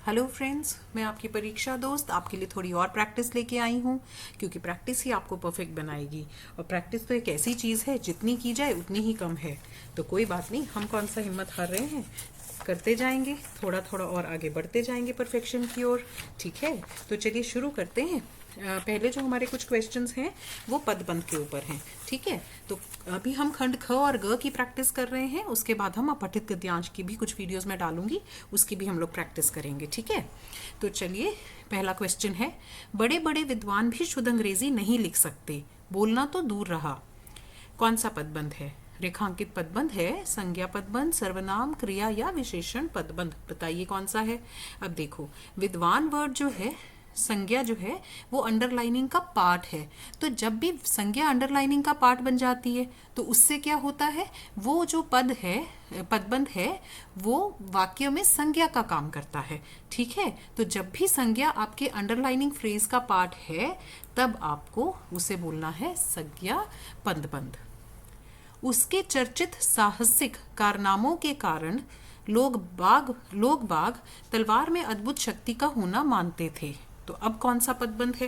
Hello friends, मैं आपकी परीक्षा दोस्त आपके लिए थोड़ी और प्रैक्टिस लेके आई हूँ, क्योंकि प्रैक्टिस ही आपको परफेक्ट बनाएगी। और प्रैक्टिस तो एक ऐसी चीज़ है, जितनी की जाए उतनी ही कम है। तो कोई बात नहीं, हम कौन सा हिम्मत हार रहे हैं, करते जाएंगे, थोड़ा थोड़ा और आगे बढ़ते जाएंगे परफेक्शन की ओर। ठीक है, तो चलिए शुरू करते हैं। पहले जो हमारे कुछ क्वेश्चंस हैं वो पदबंध के ऊपर हैं। ठीक है, तो अभी हम खंड ख और ग की प्रैक्टिस कर रहे हैं। उसके बाद हम अपठित गद्यांश की भी कुछ वीडियोस में डालूंगी, उसकी भी हम लोग प्रैक्टिस करेंगे। ठीक है, तो चलिए पहला क्वेश्चन है, बड़े बड़े विद्वान भी शुद्ध अंग्रेजी नहीं लिख सकते, बोलना तो दूर रहा। कौन सा पदबंध है? रेखांकित पदबंध है, संज्ञा पदबंध, सर्वनाम, क्रिया या विशेषण पदबंध? बताइए कौन सा है। अब देखो, विद्वान वर्ड जो है, संज्ञा जो है वो अंडरलाइनिंग का पार्ट है। तो जब भी संज्ञा अंडरलाइनिंग का पार्ट बन जाती है तो उससे क्या होता है, वो जो पद है, पदबंध है, वो वाक्य में संज्ञा का काम करता है। ठीक है, तो जब भी संज्ञा आपके अंडरलाइनिंग फ्रेज का पार्ट है तब आपको उसे बोलना है संज्ञा पदबंध। उसके चर्चित साहसिक कारनामों के कारण लोग बाग तलवार में अद्भुत शक्ति का होना मानते थे। तो अब कौन सा पदबंध है?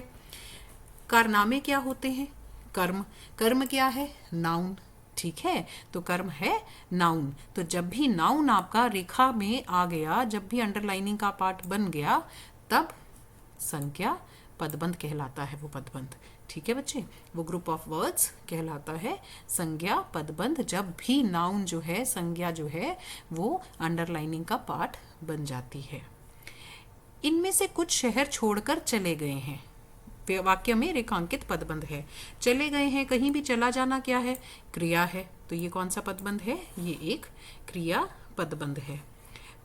कारनामे क्या होते हैं? कर्म। कर्म क्या है? नाउन। ठीक है, तो कर्म है नाउन। तो जब भी नाउन आपका रेखा में आ गया, जब भी अंडरलाइनिंग का पार्ट बन गया, तब संज्ञा पदबंध कहलाता है वो पदबंध। ठीक है बच्चे, वो ग्रुप ऑफ वर्ड्स कहलाता है संज्ञा पदबंध, जब भी नाउन जो है, संज्ञा जो है, वो अंडरलाइनिंग का पार्ट बन जाती है। इनमें से कुछ शहर छोड़कर चले गए हैं, वाक्य में रेखांकित पदबंध है। चले गए हैं, कहीं भी चला जाना क्या है? क्रिया है। तो ये कौन सा पदबंध है? ये एक क्रिया पदबंध है।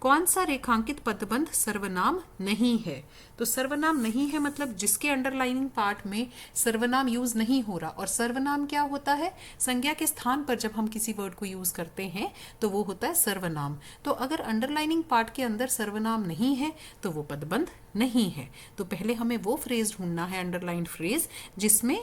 कौन सा रेखांकित पदबंध सर्वनाम नहीं है? तो सर्वनाम नहीं है मतलब जिसके अंडरलाइनिंग पार्ट में सर्वनाम यूज नहीं हो रहा। और सर्वनाम क्या होता है? संज्ञा के स्थान पर जब हम किसी वर्ड को यूज करते हैं तो वो होता है सर्वनाम। तो अगर अंडरलाइनिंग पार्ट के अंदर सर्वनाम नहीं है तो वो पदबंध नहीं है। तो पहले हमें वो फ्रेज ढूंढना है, अंडरलाइंड फ्रेज, जिसमें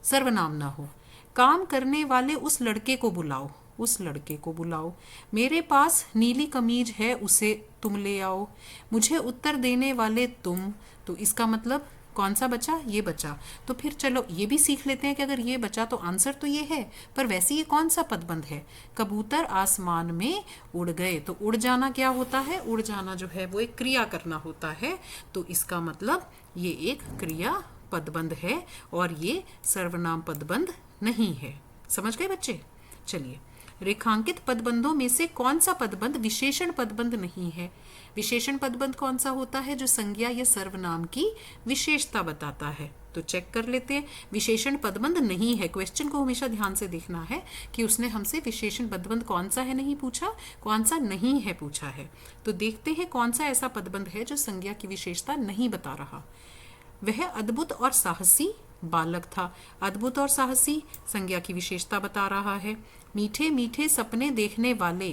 सर्वनाम ना हो। काम करने वाले उस लड़के को बुलाओ, उस लड़के को बुलाओ। मेरे पास नीली कमीज है, उसे तुम ले आओ। मुझे उत्तर देने वाले तुम। तो इसका मतलब कौन सा बचा? ये बचा। तो फिर चलो ये भी सीख लेते हैं कि अगर ये बचा तो आंसर तो ये है, पर वैसे ये कौन सा पदबंध है? कबूतर आसमान में उड़ गए। तो उड़ जाना क्या होता है? उड़ जाना जो है वो एक क्रिया करना होता है। तो इसका मतलब ये एक क्रिया पदबंध है और ये सर्वनाम पदबंध नहीं है। समझ गए बच्चे? चलिए, रेखांकित पदबंधों में से कौन सा पदबंध विशेषण पदबंध नहीं है? विशेषण पदबंध कौन सा होता है? जो संज्ञा या सर्वनाम की विशेषता बताता है। तो चेक कर लेते हैं, विशेषण पदबंध नहीं है। क्वेश्चन को हमेशा ध्यान से देखना है कि उसने हमसे विशेषण पदबंध कौन सा है नहीं पूछा, कौन सा नहीं है पूछा है। तो देखते हैं कौन सा ऐसा पदबंध है जो संज्ञा की विशेषता नहीं बता रहा। वह अद्भुत और साहसी बालक था। अद्भुत और साहसी संज्ञा की विशेषता बता रहा है। मीठे मीठे सपने देखने वाले,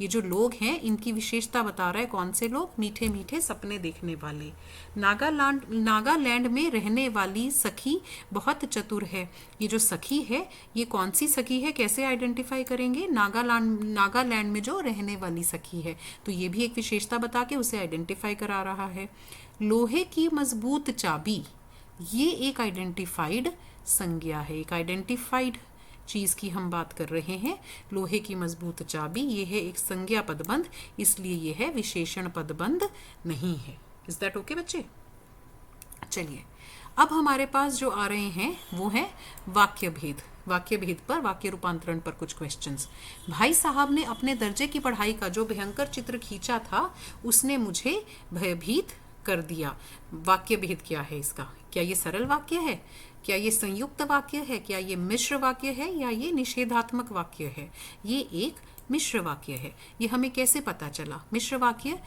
ये जो लोग हैं इनकी विशेषता बता रहा है। कौन से लोग? मीठे मीठे सपने देखने वाले। नागालैंड में रहने वाली सखी बहुत चतुर है। ये जो सखी है, ये कौन सी सखी है, कैसे आइडेंटिफाई करेंगे? नागालैंड में जो रहने वाली सखी है। तो ये भी एक विशेषता बता के उसे आइडेंटिफाई करा रहा है। लोहे की मजबूत चाबी, ये एक आइडेंटिफाइड संज्ञा है, एक आइडेंटिफाइड चीज की हम बात कर रहे हैं। लोहे की मजबूत चाबी, ये है एक संज्ञा पदबंध, इसलिए ये है विशेषण पदबंध नहीं है। इज दैट ओके बच्चे? चलिए, अब हमारे पास जो आ रहे हैं वो है वाक्य भेद। वाक्य भेद पर, वाक्य रूपांतरण पर कुछ क्वेश्चंस। भाई साहब ने अपने दर्जे की पढ़ाई का जो भयंकर चित्र खींचा था, उसने मुझे भयभीत कर दिया। वाक्य भेद क्या है इसका? क्या ये सरल वाक्य है? क्या ये संयुक्त वाक्य है? क्या ये मिश्र वाक्य है? या ये निषेधात्मक वाक्य है? ये एक मिश्र वाक्य है। ये हमें कैसे पता चला? मिश्र वाक्य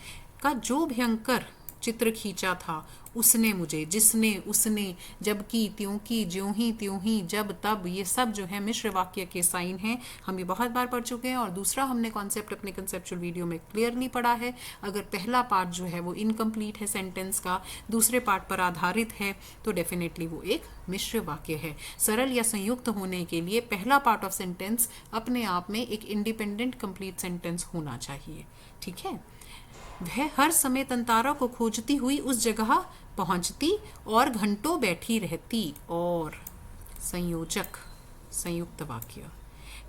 का जो भयंकर चित्र खींचा था, उसने मुझे, जिसने, उसने, जबकि, त्योंकि, ज्यों ही, त्यों ही, जब, तब, ये सब जो है मिश्र वाक्य के साइन हैं। हम ये बहुत बार पढ़ चुके हैं। और दूसरा हमने कॉन्सेप्ट अपने कंसेप्चुअल वीडियो में क्लियरली पढ़ा है। अगर पहला पार्ट जो है वो इनकम्प्लीट है सेंटेंस का, दूसरे पार्ट पर आधारित है, तो डेफिनेटली वो एक मिश्र वाक्य है। सरल या संयुक्त होने के लिए पहला पार्ट ऑफ सेंटेंस अपने आप में एक इंडिपेंडेंट कंप्लीट सेंटेंस होना चाहिए। ठीक है, वह हर समय तंतारा को खोजती हुई उस जगह पहुंचती और घंटों बैठी रहती। और संयोजक, संयुक्त वाक्य।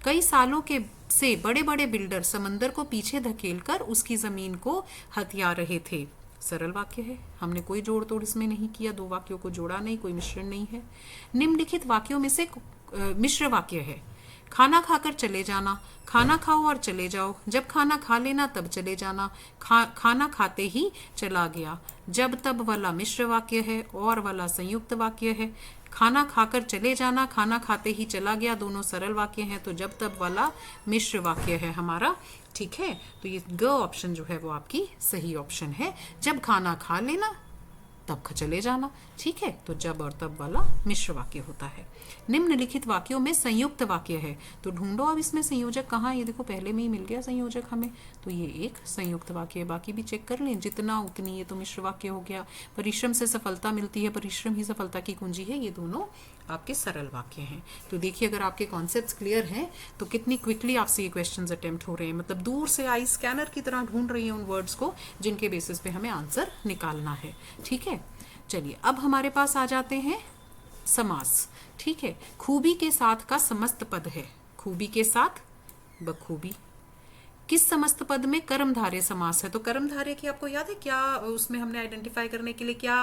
कई सालों के से बड़े बड़े बिल्डर समंदर को पीछे धकेलकर उसकी जमीन को हथिया रहे थे। सरल वाक्य है, हमने कोई जोड़ तोड़ इसमें नहीं किया, दो वाक्यों को जोड़ा नहीं, कोई मिश्रण नहीं है। निम्नलिखित वाक्यों में से मिश्र वाक्य है। खाना खाकर चले जाना, खाना खाओ और चले जाओ, जब खाना खा लेना तब चले जाना, खाना खाते ही चला गया। जब तब वाला मिश्र वाक्य है, और वाला संयुक्त वाक्य है। खाना खाकर चले जाना, खाना खाते ही चला गया, दोनों सरल वाक्य हैं, तो जब तब वाला मिश्र वाक्य है हमारा। ठीक है, तो ये ग ऑप्शन जो है वो आपकी सही ऑप्शन है। जब खाना खा लेना तब चले जाना। ठीक है, तो जब और तब वाला मिश्र वाक्य होता है। निम्नलिखित वाक्यों में संयुक्त वाक्य है, तो ढूंढो अब इसमें संयोजक कहाँ। ये देखो पहले में ही मिल गया संयोजक हमें, तो ये एक संयुक्त वाक्य है। बाकी भी चेक कर लें, जितना उतनी, ये तो मिश्र वाक्य हो गया। परिश्रम से सफलता मिलती है, परिश्रम ही सफलता की कुंजी है, ये दोनों आपके सरल वाक्य हैं। तो देखिए अगर आपके कॉन्सेप्ट्स क्लियर हैं तो कितनी क्विकली आपसे ये क्वेश्चंस अटेम्प्ट हो रहे हैं, मतलब दूर से आई स्कैनर की तरह ढूंढ रही हैं उन वर्ड्स को जिनके बेसिस पे हमें आंसर निकालना है। ठीक है, चलिए अब हमारे पास आ जाते हैं समास। ठीक है, खूबी के साथ का समस्त पद है। खूबी के साथ बखूबी। किस समस्त पद में कर्मधारय समास है? तो कर्मधारय की आपको याद है क्या, उसमें हमने आइडेंटिफाई करने के लिए क्या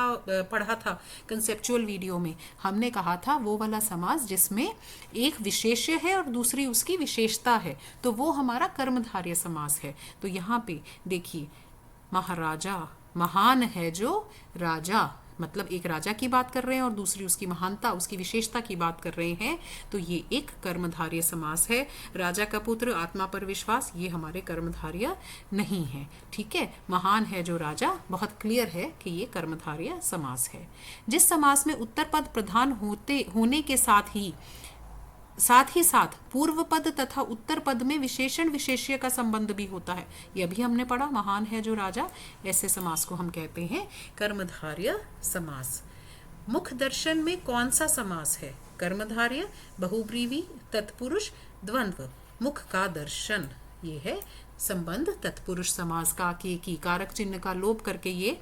पढ़ा था कंसेप्चुअल वीडियो में? हमने कहा था वो वाला समास जिसमें एक विशेष्य है और दूसरी उसकी विशेषता है, तो वो हमारा कर्मधारय समास है। तो यहाँ पे देखिए, महाराजा, महान है जो राजा, मतलब एक राजा की बात कर रहे हैं और दूसरी उसकी महानता, उसकी विशेषता की बात कर रहे हैं, तो ये एक कर्मधारय समास है। राजा का पुत्र, आत्मा पर विश्वास, ये हमारे कर्मधारय नहीं है। ठीक है, महान है जो राजा, बहुत क्लियर है कि ये कर्मधारय समास है। जिस समास में उत्तर पद प्रधान होने के साथ ही पूर्व पद तथा उत्तर पद में विशेषण विशेष्य का संबंध भी होता है, यह भी हमने पढ़ा। महान है जो राजा, ऐसे समास को हम कहते हैं कर्मधारय समास। मुख दर्शन में कौन सा समास है? कर्मधारय, बहुब्रीवी, तत्पुरुष, द्वंद्व। मुख का दर्शन, ये है संबंध तत्पुरुष समास का, की कारक चिन्ह का लोप करके ये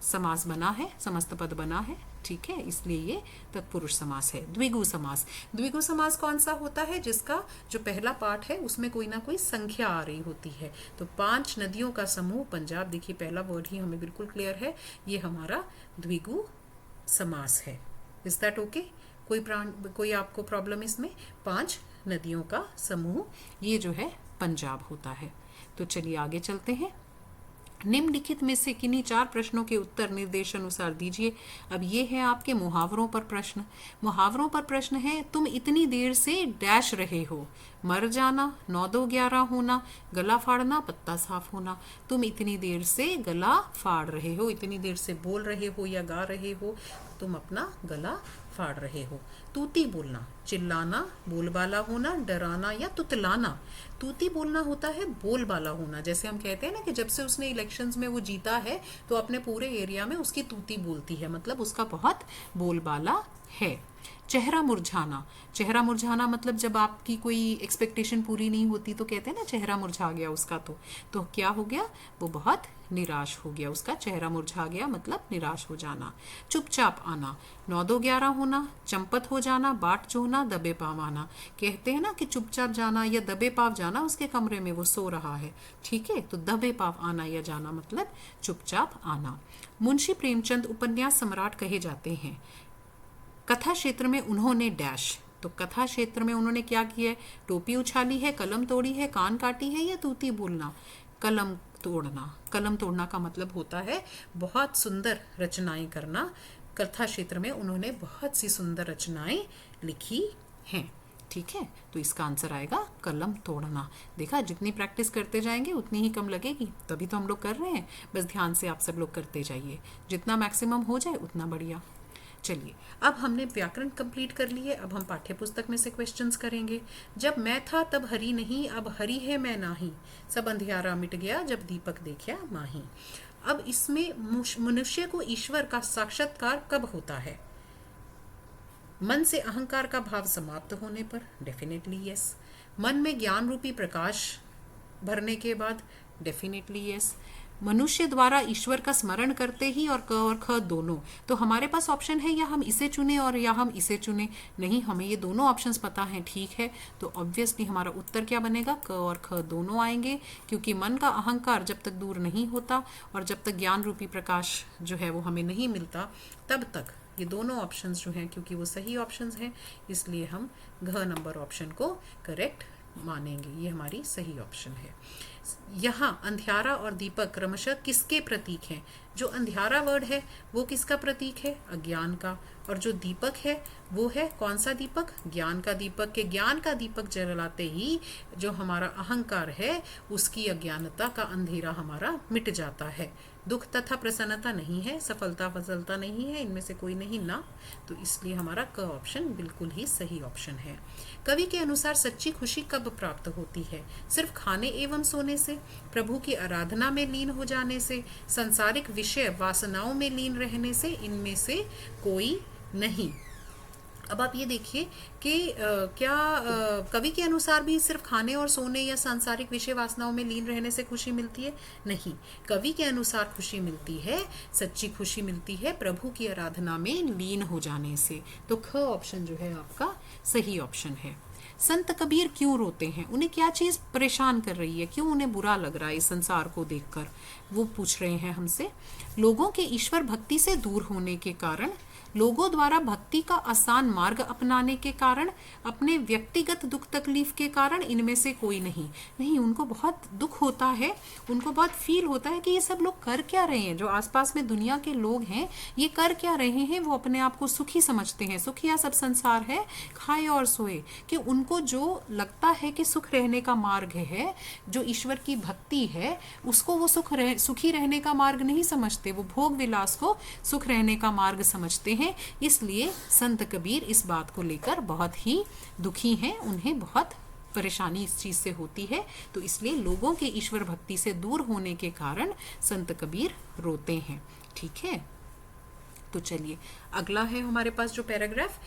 समास बना है, समस्त पद बना है। ठीक है, इसलिए ये तत्पुरुष समास है। द्विगु समास। द्विगु समास कौन सा होता है? जिसका जो पहला पार्ट है उसमें कोई ना कोई संख्या आ रही होती है। तो 5 नदियों का समूह पंजाब, देखिए पहला वर्ड ही हमें बिल्कुल क्लियर है, ये हमारा द्विगु समास है। Is that okay? कोई आपको प्रॉब्लम इसमें? 5 नदियों का समूह, ये जो है पंजाब होता है। तो चलिए आगे चलते हैं। निम्नलिखित में से किन्हीं 4 प्रश्नों के उत्तर निर्देश अनुसार दीजिए। अब ये है आपके मुहावरों पर प्रश्न। मुहावरों पर प्रश्न है, तुम इतनी देर से डैश रहे हो। मर जाना, 9 2 11 होना, गला फाड़ना, पत्ता साफ होना। तुम इतनी देर से गला फाड़ रहे हो, इतनी देर से बोल रहे हो या गा रहे हो, तुम अपना गला फाड़ रहे हो। तूती बोलना, चिल्लाना, बोलबाला होना, डराना या तुतलाना। तूती बोलना होता है बोलबाला होना, जैसे हम कहते हैं ना कि जब से उसने इलेक्शंस में वो जीता है तो अपने पूरे एरिया में उसकी तूती बोलती है, मतलब उसका बहुत बोलबाला है। चेहरा मुरझाना, चेहरा मुरझाना मतलब जब आपकी कोई एक्सपेक्टेशन पूरी नहीं होती तो कहते हैं ना चेहरा मुरझा गया उसका, तो क्या हो गया? वो बहुत निराश हो गया, उसका चेहरा मुरझा गया, मतलब निराश हो जाना। चुपचाप आना, 9 2 11 होना, चंपत हो जाना, बाट चूहना, दबे पाव आना। कहते हैं ना कि चुपचाप जाना या दबे पाव जाना, उसके कमरे में वो सो रहा है। ठीक है, तो दबे पाव आना या जाना मतलब चुपचाप आना। मुंशी प्रेमचंद उपन्यास सम्राट कहे जाते हैं। कथा क्षेत्र में उन्होंने डैश, तो कथा क्षेत्र में उन्होंने क्या किया है? टोपी उछाली है, कलम तोड़ी है, कान काटी है या तूती बोलना? कलम तोड़ना। कलम तोड़ना का मतलब होता है बहुत सुंदर रचनाएं करना। कथा क्षेत्र में उन्होंने बहुत सी सुंदर रचनाएं लिखी हैं। ठीक है, तो इसका आंसर आएगा कलम तोड़ना। देखा, जितनी प्रैक्टिस करते जाएंगे उतनी ही कम लगेगी, तभी तो हम लोग कर रहे हैं। बस ध्यान से आप सब लोग करते जाइए, जितना मैक्सिमम हो जाए उतना बढ़िया। चलिए, अब हमने व्याकरण कंप्लीट कर लिए, अब हम पाठ्य पुस्तक में से क्वेश्चंस करेंगे। जब मैं था तब हरी नहीं, अब हरी है मैं नाही। सब अंधियारा मिट गया जब दीपक देखा माही। अब इसमें मनुष्य को ईश्वर का साक्षात्कार कब होता है? मन से अहंकार का भाव समाप्त होने पर, डेफिनेटली यस। मन में ज्ञान रूपी प्रकाश भरने के बाद, डेफिनेटली यस। मनुष्य द्वारा ईश्वर का स्मरण करते ही और क और ख दोनों। तो हमारे पास ऑप्शन है या हम इसे चुने और या हम इसे चुने, नहीं, हमें ये दोनों ऑप्शंस पता हैं, ठीक है। तो ऑब्वियसली हमारा उत्तर क्या बनेगा, क और ख दोनों आएंगे, क्योंकि मन का अहंकार जब तक दूर नहीं होता और जब तक ज्ञान रूपी प्रकाश जो है वो हमें नहीं मिलता, तब तक ये दोनों ऑप्शंस जो हैं, क्योंकि वो सही ऑप्शंस हैं, इसलिए हम घ नंबर ऑप्शन को करेक्ट मानेंगे, ये हमारी सही ऑप्शन है। यहाँ अंधियारा और दीपक क्रमशः किसके प्रतीक हैं? जो अंधियारा वर्ड है वो किसका प्रतीक है? अज्ञान का। और जो दीपक है वो है कौन सा दीपक? ज्ञान का दीपक। के ज्ञान का दीपक जलाते ही जो हमारा अहंकार है उसकी अज्ञानता का अंधेरा हमारा मिट जाता है। दुख तथा प्रसन्नता नहीं है, सफलता फसलता नहीं है, इनमें से कोई नहीं ना, तो इसलिए हमारा क ऑप्शन बिल्कुल ही सही ऑप्शन है। कवि के अनुसार सच्ची खुशी कब प्राप्त होती है? सिर्फ खाने एवं सोने से, प्रभु की आराधना में लीन हो जाने से, संसारिक विषय वासनाओं में लीन रहने से, इनमें से कोई नहीं। अब आप ये देखिए कि क्या कवि के अनुसार भी सिर्फ खाने और सोने या सांसारिक विषय वासनाओं में लीन रहने से खुशी मिलती है? नहीं, कवि के अनुसार खुशी मिलती है, सच्ची खुशी मिलती है प्रभु की आराधना में लीन हो जाने से। तो ख ऑप्शन जो है आपका सही ऑप्शन है। संत कबीर क्यों रोते हैं? उन्हें क्या चीज परेशान कर रही है, क्यों उन्हें बुरा लग रहा है इस संसार को देखकर, वो पूछ रहे हैं हमसे। लोगों के ईश्वर भक्ति से दूर होने के कारण, लोगों द्वारा भक्ति का आसान मार्ग अपनाने के कारण, अपने व्यक्तिगत दुख तकलीफ के कारण, इनमें से कोई नहीं। उनको बहुत दुख होता है, उनको बहुत फील होता है कि ये सब लोग कर क्या रहे हैं, जो आसपास में दुनिया के लोग हैं ये कर क्या रहे हैं। वो अपने आप को सुखी समझते हैं, सुखिया सब संसार है, खाए और सोए, कि उनको जो लगता है कि सुख रहने का मार्ग है, जो ईश्वर की भक्ति है, उसको वो सुखी रहने का मार्ग नहीं समझते, वो भोग विलास को सुख रहने का मार्ग समझते हैं। इसलिए संत कबीर इस बात को लेकर बहुत ही दुखी हैं, उन्हें बहुत परेशानी इस चीज से होती है। तो इसलिए लोगों के ईश्वर भक्ति से दूर होने के कारण संत कबीर रोते हैं। ठीक है, तो चलिए अगला है हमारे पास जो पैराग्राफ।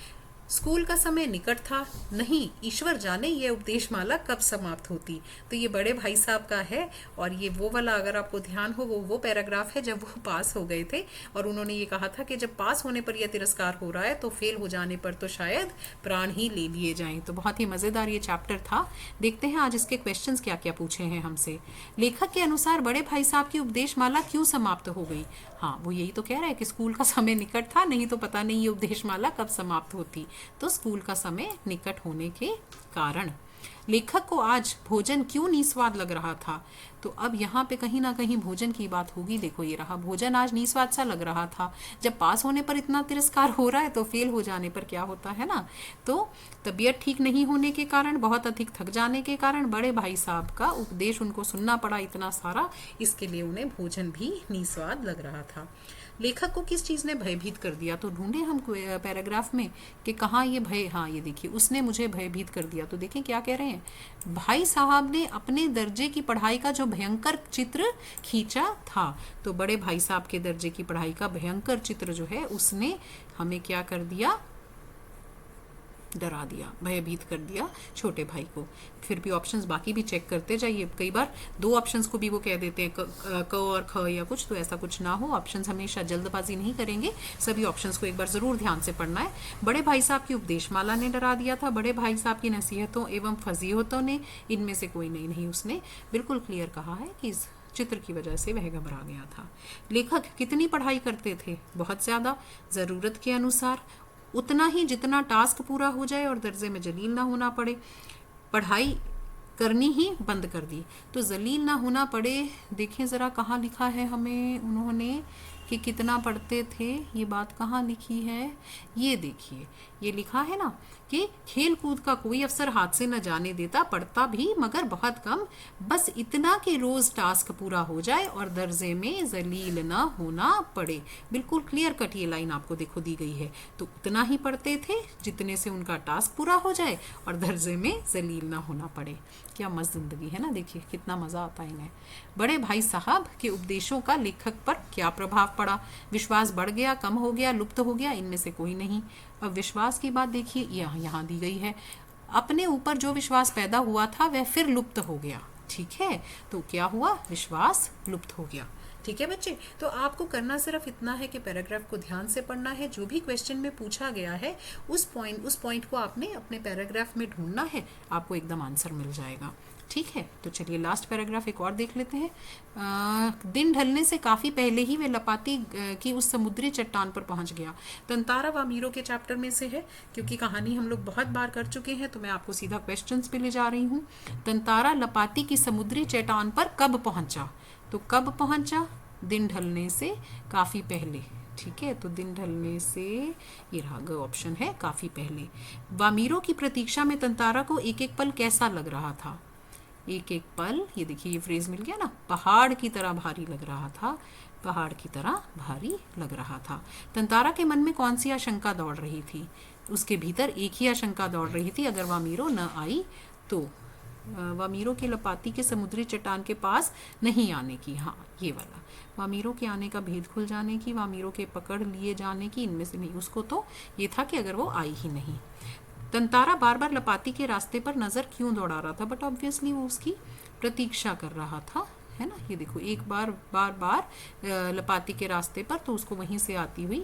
स्कूल का समय निकट था, नहीं ईश्वर जाने ये उपदेश माला कब समाप्त होती। तो ये बड़े भाई साहब का है, और ये वो वाला, अगर आपको ध्यान हो, वो पैराग्राफ है जब वो पास हो गए थे और उन्होंने ये कहा था कि जब पास होने पर यह तिरस्कार हो रहा है तो फेल हो जाने पर तो शायद प्राण ही ले लिए जाएं। तो बहुत ही मज़ेदार ये चैप्टर था। देखते हैं आज इसके क्वेश्चंस क्या क्या पूछे हैं हमसे। लेखक के अनुसार बड़े भाई साहब की उपदेश माला क्यों समाप्त हो गई? हाँ, वो यही तो कह रहा है कि स्कूल का समय निकट था, नहीं तो पता नहीं ये उपदेश माला कब समाप्त होती। तो स्कूल का समय निकट होने के कारण। लेखक को आज भोजन क्यों निस्वाद लग रहा था? तो अब यहाँ पे कहीं ना कहीं भोजन की बात होगी। देखो ये रहा, भोजन आज निस्वाद सा लग रहा था। जब पास होने पर इतना तिरस्कार हो रहा है तो फेल हो जाने पर क्या होता है ना। तो तबीयत ठीक नहीं होने के कारण, बहुत अधिक थक जाने के कारण बड़े भाई साहब का उपदेश उनको सुनना पड़ा इतना सारा, इसके लिए उन्हें भोजन भी निस्वाद लग रहा था। लेखक को किस चीज़ ने भयभीत कर दिया? तो ढूंढे हम पैराग्राफ में कि कहाँ ये भय, हाँ ये देखिए, उसने मुझे भयभीत कर दिया। तो देखें क्या कह रहे हैं, भाई साहब ने अपने दर्जे की पढ़ाई का जो भयंकर चित्र खींचा था। तो बड़े भाई साहब के दर्जे की पढ़ाई का भयंकर चित्र जो है उसने हमें क्या कर दिया, डरा दिया, भयभीत कर दिया छोटे भाई को। फिर भी ऑप्शंस बाकी भी चेक करते जाइए, कई बार दो ऑप्शंस को भी वो कह देते हैं क और ख या कुछ, तो ऐसा कुछ ना हो। ऑप्शंस हमेशा जल्दबाजी नहीं करेंगे, सभी ऑप्शंस को एक बार जरूर ध्यान से पढ़ना है। बड़े भाई साहब की उपदेशमाला ने डरा दिया था, बड़े भाई साहब की नसीहतों एवं फजीहतों ने, इनमें से कोई नहीं। उसने बिल्कुल क्लियर कहा है कि इस चित्र की वजह से वह घबरा गया था। लेखक कितनी पढ़ाई करते थे? बहुत ज़्यादा, ज़रूरत के अनुसार, उतना ही जितना टास्क पूरा हो जाए और दर्जे में जलील ना होना पड़े। पढ़ाई करनी ही बंद कर दी। तो जलील ना होना पड़े, देखें ज़रा कहाँ लिखा है हमें उन्होंने कि कितना पढ़ते थे, ये बात कहाँ लिखी है, ये देखिए, ये लिखा है ना कि खेल कूद का कोई अवसर हाथ से न जाने देता, पढ़ता भी मगर बहुत कम, बस इतना कि रोज टास्क पूरा हो जाए और दर्जे में जलील ना होना पड़े। बिल्कुल क्लियर कट ये लाइन आपको देखो दी गई है। तो उतना ही पढ़ते थे जितने से उनका टास्क पूरा हो जाए और दर्जे में जलील ना होना पड़े। क्या मस्त जिंदगी है ना, देखिए कितना मजा आता है इन्हें। बड़े भाई साहब के उपदेशों का लेखक पर क्या प्रभाव पड़ा? विश्वास बढ़ गया, कम हो गया, लुप्त हो गया, इनमें से कोई नहीं। अब विश्वास की बात देखिए, यहाँ दी गई है, अपने ऊपर जो विश्वास पैदा हुआ था वह फिर लुप्त हो गया। ठीक है, तो क्या हुआ, विश्वास लुप्त हो गया। ठीक है बच्चे, तो आपको करना सिर्फ इतना है कि पैराग्राफ को ध्यान से पढ़ना है, जो भी क्वेश्चन में पूछा गया है उस पॉइंट को आपने अपने पैराग्राफ में ढूंढना है, आपको एकदम आंसर मिल जाएगा। ठीक है, तो चलिए लास्ट पैराग्राफ एक और देख लेते हैं। दिन ढलने से काफ़ी पहले ही वे लपाती की उस समुद्री चट्टान पर पहुंच गया। तंतारा वामीरो के चैप्टर में से है, क्योंकि कहानी हम लोग बहुत बार कर चुके हैं, तो मैं आपको सीधा क्वेश्चंस पे ले जा रही हूँ। तंतारा लपाती की समुद्री चट्टान पर कब पहुंचा? तो कब पहुंचा? दिन ढलने से काफ़ी पहले। ठीक है, तो दिन ढलने से, ये रहा ग ऑप्शन है, काफ़ी पहले। वामीरो की प्रतीक्षा में तंतारा को एक एक पल कैसा लग रहा था? एक एक पल, ये देखिए ये फ्रेज मिल गया ना, पहाड़ की तरह भारी लग रहा था, पहाड़ की तरह भारी लग रहा था। तंतारा के मन में कौन सी आशंका दौड़ रही थी? उसके भीतर एक ही आशंका दौड़ रही थी, अगर वामीरो न आई तो वामीरो के लपाती के समुद्री चट्टान के पास नहीं आने की। हाँ, ये वाला, वामीरो के आने का भेद खुल जाने की, वामीरो के पकड़ लिए जाने की, इनमें से नहीं। उसको तो ये था कि अगर वो आई ही नहीं। तंतारा बार बार लपाती के रास्ते पर नज़र क्यों दौड़ा रहा था? बट ऑब्वियसली वो उसकी प्रतीक्षा कर रहा था, है ना। ये देखो, एक बार लपाती के रास्ते पर, तो उसको वहीं से आती हुई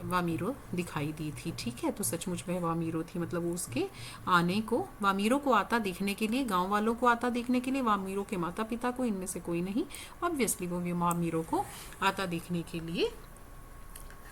वामीरो दिखाई दी थी। ठीक है, तो सचमुच वह वामीरो थी, मतलब वो उसके आने को, वामीरो को आता देखने के लिए, गांव वालों को आता देखने के लिए, वामीरो के माता पिता को, इनमें से कोई नहीं। ऑब्वियसली वो वामीरो को आता देखने के लिए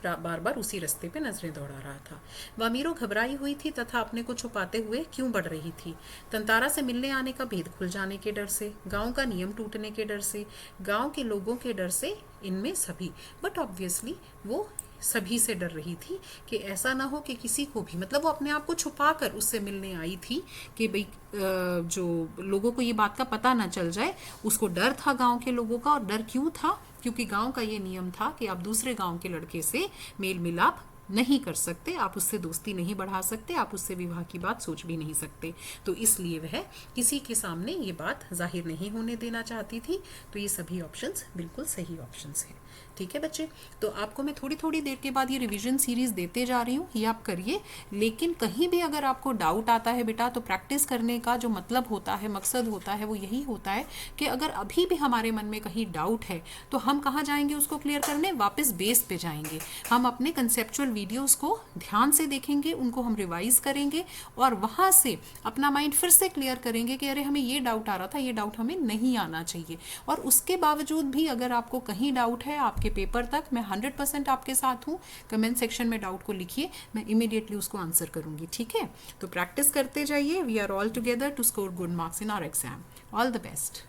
बार बार उसी रास्ते पे नजरें दौड़ा रहा था। वामीरो घबराई हुई थी तथा अपने को छुपाते हुए क्यों बढ़ रही थी? तंतारा से मिलने आने का भेद खुल जाने के डर से, गांव का नियम टूटने के डर से, गांव के लोगों के डर से, इनमें सभी। बट ऑब्वियसली वो सभी से डर रही थी कि ऐसा ना हो कि किसी को भी, मतलब वो अपने आप को छुपा कर उससे मिलने आई थी कि भाई जो लोगों को ये बात का पता ना चल जाए। उसको डर था गांव के लोगों का, और डर क्यों था? क्योंकि गांव का ये नियम था कि आप दूसरे गांव के लड़के से मेल मिलाप नहीं कर सकते, आप उससे दोस्ती नहीं बढ़ा सकते, आप उससे विवाह की बात सोच भी नहीं सकते। तो इसलिए वह किसी के सामने ये बात जाहिर नहीं होने देना चाहती थी। तो ये सभी ऑप्शंस बिल्कुल सही ऑप्शंस हैं। ठीक है बच्चे, तो आपको मैं थोड़ी थोड़ी देर के बाद ये रिवीजन सीरीज देते जा रही हूँ, ये आप करिए। लेकिन कहीं भी अगर आपको डाउट आता है बेटा, तो प्रैक्टिस करने का जो मतलब होता है, मकसद होता है, वो यही होता है कि अगर अभी भी हमारे मन में कहीं डाउट है, तो हम कहाँ जाएंगे उसको क्लियर करने? वापस बेस पे जाएंगे। हम अपने कंसेप्चुअल वीडियोस को ध्यान से देखेंगे, उनको हम रिवाइज करेंगे, और वहाँ से अपना माइंड फिर से क्लियर करेंगे कि अरे हमें ये डाउट आ रहा था, ये डाउट हमें नहीं आना चाहिए। और उसके बावजूद भी अगर आपको कहीं डाउट है आपके पेपर तक, मैं 100% आपके साथ हूँ। कमेंट सेक्शन में डाउट को लिखिए, मैं इमीडिएटली उसको आंसर करूँगी। ठीक है, तो प्रैक्टिस करते जाइए। We are all together to score good marks in our exam. All the best.